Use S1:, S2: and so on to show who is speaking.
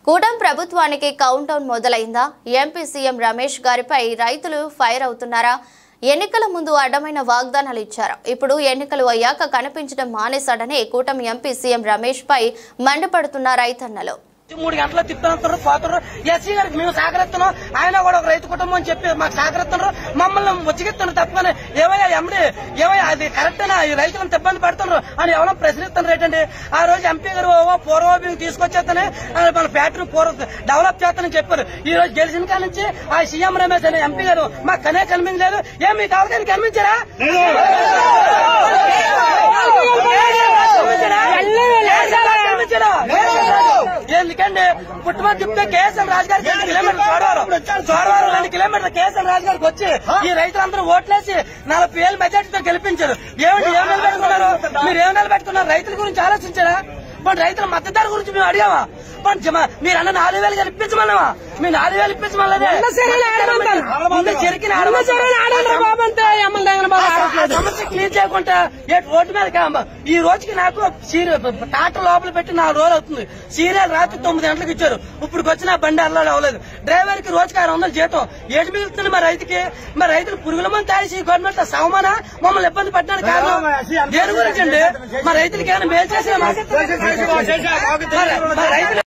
S1: కూటమి ప్రభుత్వానికి countdown మొదలైందా? ఎంపీ సీఎం రమేష్ గారిపై రైతులు ఫైర్ అవుతున్నారా? ఎన్నికల ముందు అడ్డమైన వాగ్దానాలు ఇచ్చారు. ఇప్పుడు ఎన్నికలు అయ్యాక కనిపించడం మానేశాడని కూటమి ఎంపీ సీఎం రమేష్ పై మండిపడుతున్న రైతన్నలు.
S2: 3 గంటల తిప్పుతున్నారు పోతున్నారు. ఎస్సీ గారికి మేము సహకరిస్తున్నాం, ఆయన కూడా ఒక రైతు కుటుంబం అని చెప్పి మాకు సహకరిస్తున్నారు, మమ్మల్ని వచ్చిగిస్తున్నారు తప్పని ఏవయ్యా ఎండి ఏవయ్యా అది కరెక్టేనా? ఈ రైతులను ఇబ్బంది పడుతున్నారు అని ఎవరో ప్రశ్నిస్తున్నారు ఏంటండి? ఆ రోజు ఎంపీ గారు పూర్వభూమి తీసుకొచ్చేస్తేనే మన ఫ్యాక్టరీ డెవలప్ చేస్తానని చెప్పారు. ఈ రోజు గెలిచిన కాడ నుంచి ఆ సీఎం రమేష్ అనే ఎంపీ గారు మాకు కనే కనిపించలేదు. ఏం మీకు అవగాహన కనిపించారా? ఎందుకండి పుట్టుమని చెప్తే కేఎస్ఎల్ రాజు గారికి 2 కిలోమీటర్లు చోడవరం 2 కిలోమీటర్లు కేఎస్ఎల్ రాజు గారికి వచ్చి ఈ రైతులందరూ ఓట్లేసి 40,000 మెజార్టీతో గెలిపించారు. ఏమిటి ఏం నిలబెట్టుకున్నారు? మీరు ఏం నిలబెట్టుకున్నారు? రైతుల గురించి ఆలోచించారా? మన రైతుల మద్దతు ధర గురించి మేము అడిగామా? మీరు అన్న 4,000 ఇప్పించమన్నావా? మీ 4,000 ఇప్పించమన్నదే సమస్య క్లియర్ చేయకుండా ఓటు మీద ఈ రోజుకి నాకు టాటర్ లోపల పెట్టి 4 రోజులు అవుతుంది. సీరియల్ రాత్రి 9 గంటలకు ఇచ్చారు. ఇప్పుడు వచ్చిన బండి అల్లాడు అవ్వలేదు. డ్రైవర్ కి రోజుకి 600 జీతం. ఏటి మిగులుతుంది మా రైతుకి? మా రైతులు పురుగుల మంది తాగేసి గవర్నమెంట్ సవమానా మమ్మల్ని ఇబ్బంది పడ్డానికి కారణం దేని గురించి అండి? మా రైతులకి ఏమైనా మేలు చేసిన